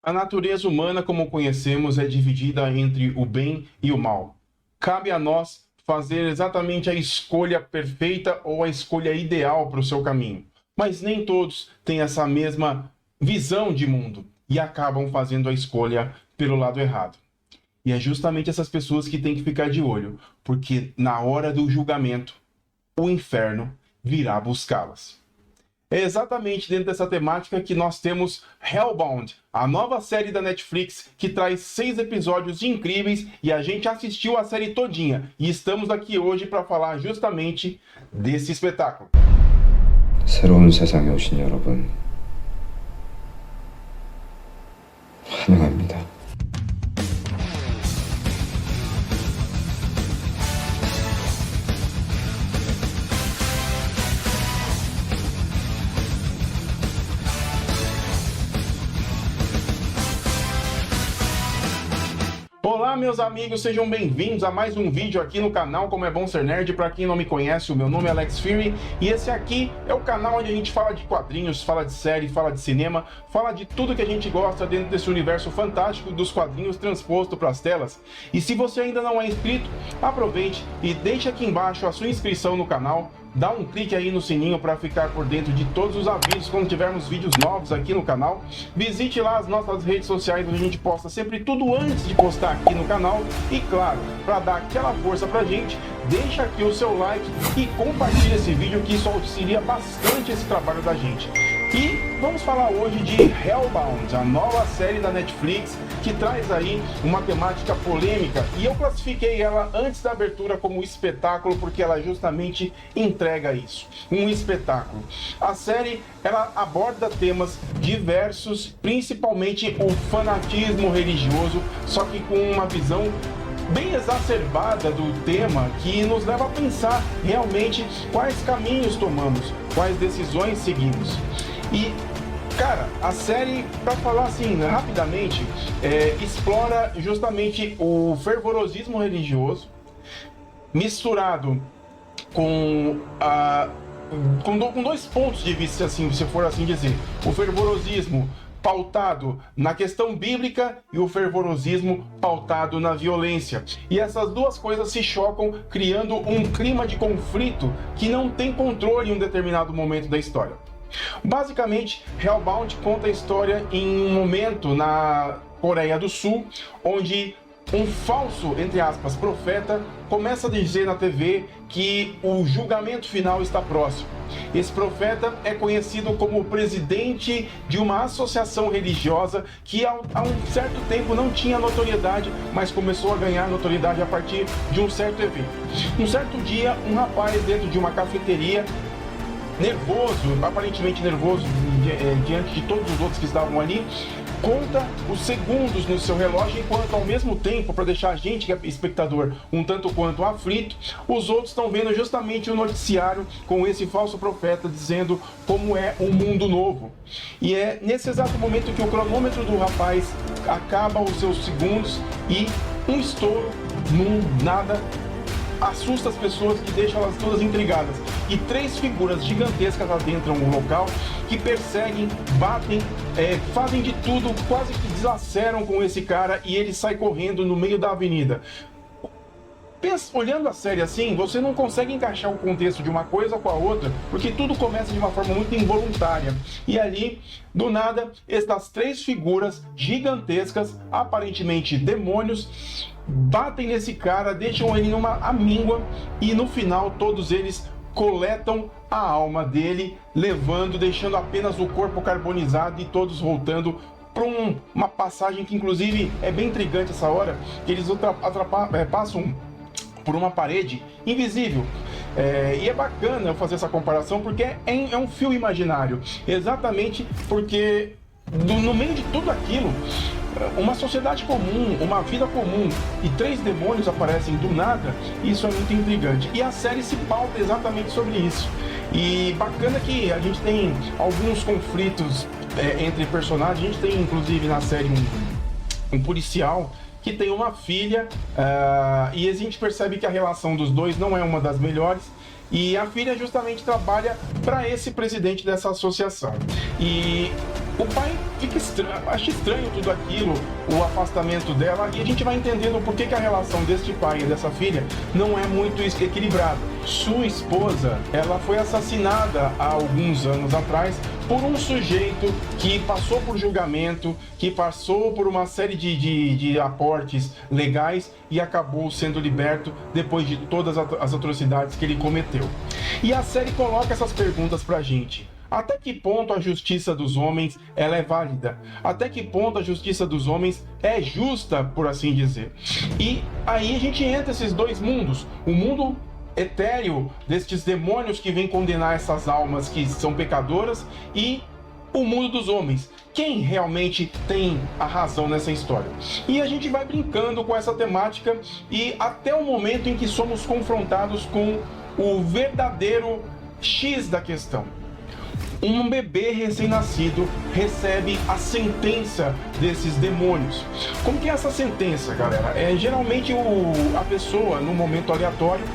A natureza humana, como conhecemos, é dividida entre o bem e o mal. Cabe a nós fazer exatamente a escolha perfeita ou a escolha ideal para o seu caminho. Mas nem todos têm essa mesma visão de mundo e acabam fazendo a escolha pelo lado errado. E é justamente essas pessoas que têm que ficar de olho, porque na hora do julgamento, o inferno virá buscá-las. É exatamente dentro dessa temática que nós temos Hellbound, a nova série da Netflix que traz 6 episódios incríveis e a gente assistiu a série todinha. E estamos aqui hoje para falar justamente desse espetáculo. 새로운 세상에 오신 여러분, 환영합니다. Olá, meus amigos, sejam bem-vindos a mais um vídeo aqui no canal Como é Bom Ser Nerd. Para quem não me conhece, o meu nome é Alex Fury e esse aqui é o canal onde a gente fala de quadrinhos, fala de série, fala de cinema, fala de tudo que a gente gosta dentro desse universo fantástico dos quadrinhos transposto para as telas. E se você ainda não é inscrito, aproveite e deixe aqui embaixo a sua inscrição no canal. Dá um clique aí no sininho para ficar por dentro de todos os avisos quando tivermos vídeos novos aqui no canal. Visite lá as nossas redes sociais onde a gente posta sempre tudo antes de postar aqui no canal. E claro, para dar aquela força pra gente, deixa aqui o seu like e compartilha esse vídeo que isso auxilia bastante esse trabalho da gente. E vamos falar hoje de Hellbound, a nova série da Netflix que traz aí uma temática polêmica e eu classifiquei ela antes da abertura como espetáculo porque ela justamente entrega isso, um espetáculo. A série ela aborda temas diversos, principalmente o fanatismo religioso, só que com uma visão bem exacerbada do tema que nos leva a pensar realmente quais caminhos tomamos, quais decisões seguimos. E, cara, a série, para falar assim rapidamente, explora justamente o fervorosismo religioso misturado com com dois pontos de vista, assim, se for assim dizer. O fervorosismo pautado na questão bíblica e o fervorosismo pautado na violência. E essas duas coisas se chocam, criando um clima de conflito que não tem controle em um determinado momento da história. Basicamente, Hellbound conta a história em um momento na Coreia do Sul, onde um falso, entre aspas, profeta começa a dizer na TV que o julgamento final está próximo. Esse profeta é conhecido como presidente de uma associação religiosa que há um certo tempo não tinha notoriedade, mas começou a ganhar notoriedade a partir de um certo evento. Um certo dia, um rapaz dentro de uma cafeteria, nervoso, aparentemente nervoso diante de todos os outros que estavam ali, conta os segundos no seu relógio, enquanto ao mesmo tempo, para deixar a gente, que é espectador, um tanto quanto aflito, os outros estão vendo justamente o noticiário com esse falso profeta dizendo como é um mundo novo. E é nesse exato momento que o cronômetro do rapaz acaba os seus segundos e um estouro, num nada, assusta as pessoas e deixa elas todas intrigadas. E 3 figuras gigantescas adentram o local que perseguem, batem, fazem de tudo, quase que desaceram com esse cara e ele sai correndo no meio da avenida. Olhando a série assim, você não consegue encaixar o contexto de uma coisa com a outra, porque tudo começa de uma forma muito involuntária. E ali, do nada, estas 3 figuras gigantescas, aparentemente demônios, batem nesse cara, deixam ele numa amíngua e no final todos eles coletam a alma dele, deixando apenas o corpo carbonizado e todos voltando para uma passagem que inclusive é bem intrigante essa hora, que eles passam por uma parede invisível. E é bacana eu fazer essa comparação porque é um fio imaginário, exatamente porque no meio de tudo aquilo, uma sociedade comum, uma vida comum e 3 demônios aparecem do nada, isso é muito intrigante. E a série se pauta exatamente sobre isso. E bacana que a gente tem alguns conflitos entre personagens. A gente tem inclusive na série um policial que tem uma filha, e a gente percebe que a relação dos dois não é uma das melhores. E a filha justamente trabalha para esse presidente dessa associação. E o pai fica estranho, acha estranho tudo aquilo, o afastamento dela, e a gente vai entendendo por que a relação deste pai e dessa filha não é muito equilibrada. Sua esposa, ela foi assassinada há alguns anos atrás por um sujeito que passou por julgamento, que passou por uma série de aportes legais e acabou sendo liberto depois de todas as atrocidades que ele cometeu. E a série coloca essas perguntas pra gente. Até que ponto a justiça dos homens ela é válida? Até que ponto a justiça dos homens é justa, por assim dizer? E aí a gente entra esses dois mundos. O mundo etéreo destes demônios que vêm condenar essas almas que são pecadoras e o mundo dos homens. Quem realmente tem a razão nessa história? E a gente vai brincando com essa temática e até o momento em que somos confrontados com o verdadeiro X da questão. Um bebê recém-nascido recebe a sentença desses demônios. Como que é essa sentença, galera? Geralmente a pessoa, num momento aleatório,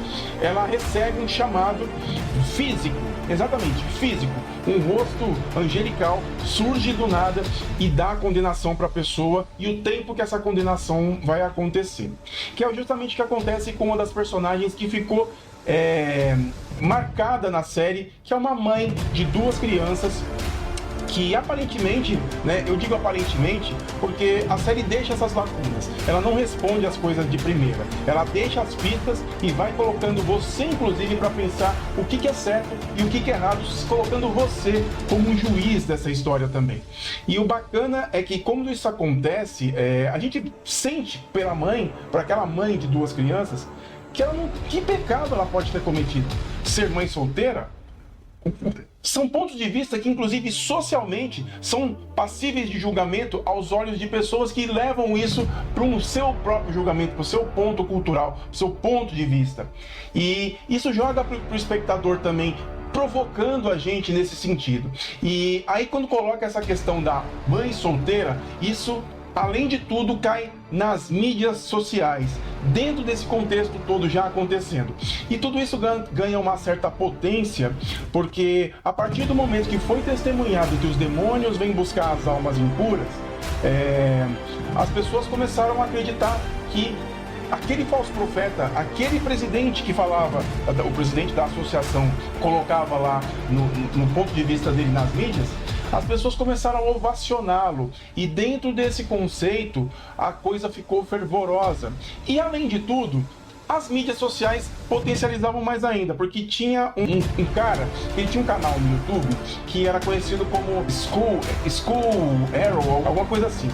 ela recebe um chamado físico, exatamente, físico. Um rosto angelical surge do nada e dá a condenação para a pessoa e o tempo que essa condenação vai acontecer. Que é justamente o que acontece com uma das personagens que ficou marcada na série, que é uma mãe de duas crianças que aparentemente, né, eu digo aparentemente porque a série deixa essas lacunas, ela não responde as coisas de primeira, ela deixa as pistas e vai colocando você inclusive para pensar o que é certo e o que é errado, colocando você como um juiz dessa história também. E o bacana é que quando isso acontece, a gente sente pela mãe, para aquela mãe de duas crianças, que pecado ela pode ter cometido? Ser mãe solteira? São pontos de vista que, inclusive, socialmente, são passíveis de julgamento aos olhos de pessoas que levam isso para o seu próprio julgamento, para o seu ponto cultural, para o seu ponto de vista. E isso joga para o espectador também, provocando a gente nesse sentido. E aí, quando coloca essa questão da mãe solteira, isso, além de tudo, cai nas mídias sociais, dentro desse contexto todo já acontecendo. E tudo isso ganha uma certa potência, porque a partir do momento que foi testemunhado que os demônios vêm buscar as almas impuras, as pessoas começaram a acreditar que aquele falso profeta, aquele presidente que falava, o presidente da associação colocava lá no ponto de vista dele nas mídias, as pessoas começaram a ovacioná-lo, e dentro desse conceito a coisa ficou fervorosa. E além de tudo, as mídias sociais potencializavam mais ainda, porque tinha um cara, ele tinha um canal no YouTube que era conhecido como School Arrow, alguma coisa assim.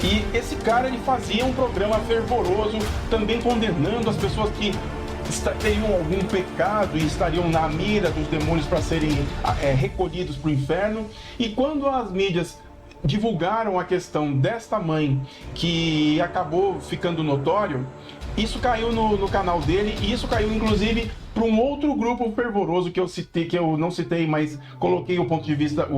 E esse cara, ele fazia um programa fervoroso, também condenando as pessoas que teriam algum pecado e estariam na mira dos demônios para serem recolhidos para o inferno. E quando as mídias divulgaram a questão desta mãe, que acabou ficando notório, isso caiu no canal dele, e isso caiu inclusive para um outro grupo fervoroso que eu não citei, mas coloquei o ponto de vista,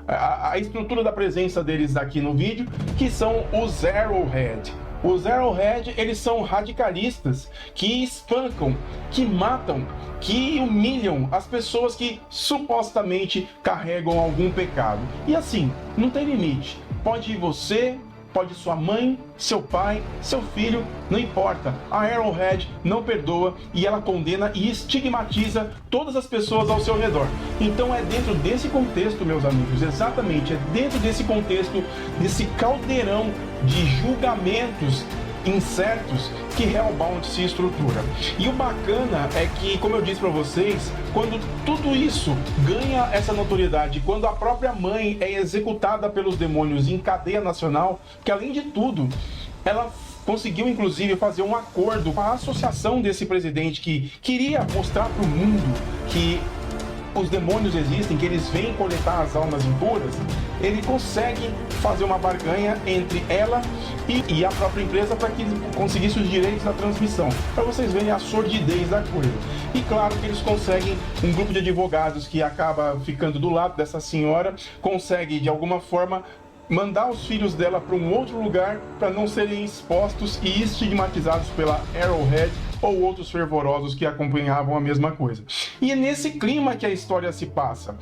a estrutura da presença deles aqui no vídeo, que são os Arrowhead. Os Arrowhead, eles são radicalistas que espancam, que matam, que humilham as pessoas que supostamente carregam algum pecado. E assim, não tem limite. Pode ir você, pode sua mãe, seu pai, seu filho, não importa. A Arrowhead não perdoa e ela condena e estigmatiza todas as pessoas ao seu redor. Então é dentro desse contexto, meus amigos, exatamente, é dentro desse contexto, desse caldeirão de julgamentos incertos que Hellbound se estrutura. E o bacana é que, como eu disse para vocês, quando tudo isso ganha essa notoriedade, quando a própria mãe é executada pelos demônios em cadeia nacional, que além de tudo, ela conseguiu inclusive fazer um acordo com a associação desse presidente que queria mostrar para o mundo que os demônios existem, que eles vêm coletar as almas impuras, ele consegue fazer uma barganha entre ela e a própria empresa para que conseguisse os direitos da transmissão, para vocês verem a sordidez da coisa. E claro que eles conseguem, um grupo de advogados que acaba ficando do lado dessa senhora, consegue de alguma forma mandar os filhos dela para um outro lugar para não serem expostos e estigmatizados pela Arrowhead ou outros fervorosos que acompanhavam a mesma coisa. E é nesse clima que a história se passa.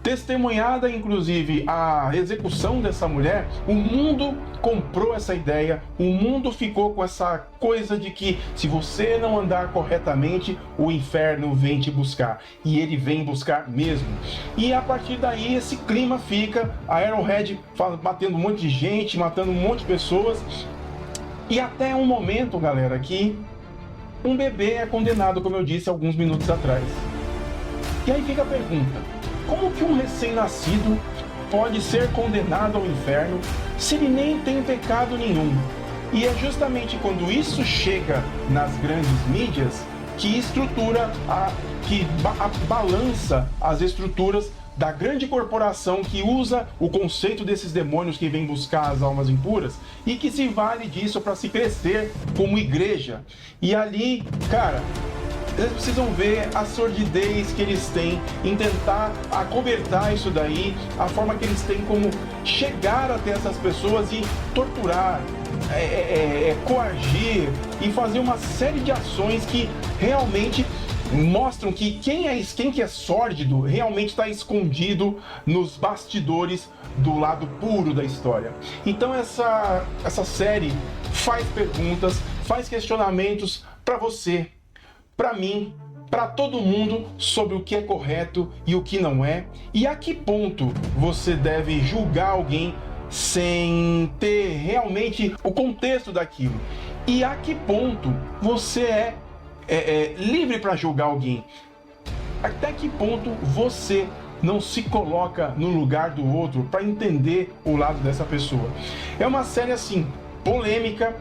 Testemunhada, inclusive, a execução dessa mulher, o mundo comprou essa ideia, o mundo ficou com essa coisa de que se você não andar corretamente, o inferno vem te buscar. E ele vem buscar mesmo. E a partir daí, esse clima fica, a Arrowhead batendo um monte de gente, matando um monte de pessoas. E até um momento, galera, que um bebê é condenado, como eu disse alguns minutos atrás. E aí fica a pergunta: como que um recém-nascido pode ser condenado ao inferno se ele nem tem pecado nenhum? E é justamente quando isso chega nas grandes mídias que balança as estruturas da grande corporação que usa o conceito desses demônios que vem buscar as almas impuras e que se vale disso para se crescer como igreja. E ali, cara, eles precisam ver a sordidez que eles têm em tentar acobertar isso daí, a forma que eles têm como chegar até essas pessoas e torturar, coagir e fazer uma série de ações que realmente mostram que quem que é sórdido realmente está escondido nos bastidores do lado puro da história. Então essa série faz perguntas, faz questionamentos para você, para mim, para todo mundo sobre o que é correto e o que não é, e a que ponto você deve julgar alguém sem ter realmente o contexto daquilo, e a que ponto você é livre para julgar alguém, até que ponto você não se coloca no lugar do outro para entender o lado dessa pessoa. É uma série assim, polêmica,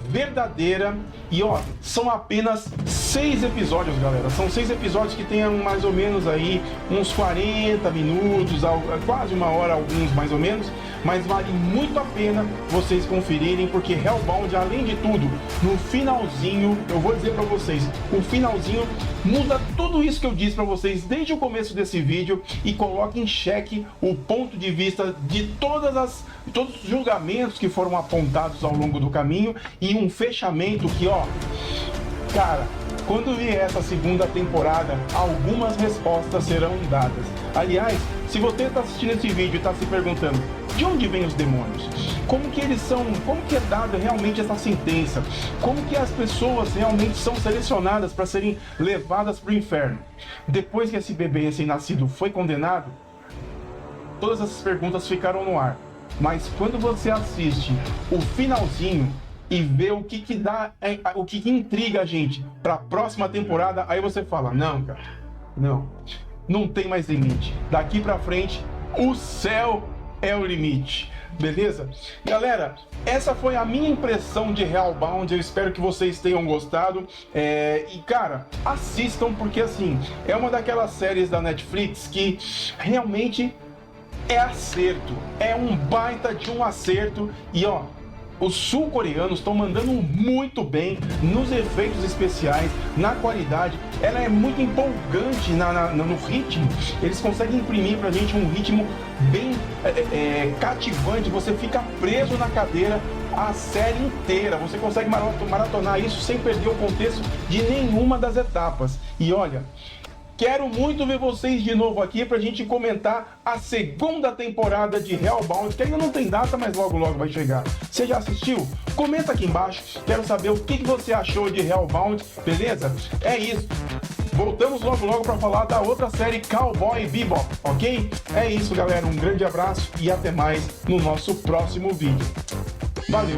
verdadeira, e ó, são apenas 6 episódios, galera. São 6 episódios que tem mais ou menos aí uns 40 minutos, quase uma hora alguns mais ou menos, mas vale muito a pena vocês conferirem, porque Hellbound, além de tudo, no finalzinho, eu vou dizer pra vocês, o finalzinho muda tudo isso que eu disse pra vocês desde o começo desse vídeo e coloca em xeque o ponto de vista de todos os julgamentos que foram apontados ao longo do caminho, e um fechamento que, ó, cara, quando vier essa segunda temporada, algumas respostas serão dadas. Aliás, se você está assistindo esse vídeo e está se perguntando de onde vêm os demônios, como que eles são, como que é dada realmente essa sentença, como que as pessoas realmente são selecionadas para serem levadas para o inferno, depois que esse bebê recém-nascido foi condenado, todas essas perguntas ficaram no ar. Mas quando você assiste o finalzinho e vê o que dá, o que intriga a gente para a próxima temporada, aí você fala: não, cara, não tem mais limite. Daqui para frente, o céu é o limite. Beleza? Galera, essa foi a minha impressão de Hellbound. Eu espero que vocês tenham gostado. E cara, assistam, porque assim, é uma daquelas séries da Netflix que realmente é acerto. É um baita de um acerto. E ó, os sul-coreanos estão mandando muito bem nos efeitos especiais, na qualidade. Ela é muito empolgante no ritmo. Eles conseguem imprimir pra gente um ritmo bem cativante. Você fica preso na cadeira a série inteira. Você consegue maratonar isso sem perder o contexto de nenhuma das etapas. E olha, quero muito ver vocês de novo aqui pra gente comentar a segunda temporada de Hellbound, que ainda não tem data, mas logo logo vai chegar. Você já assistiu? Comenta aqui embaixo. Quero saber o que você achou de Hellbound, beleza? É isso. Voltamos logo logo para falar da outra série, Cowboy Bebop, ok? É isso, galera. Um grande abraço e até mais no nosso próximo vídeo. Valeu!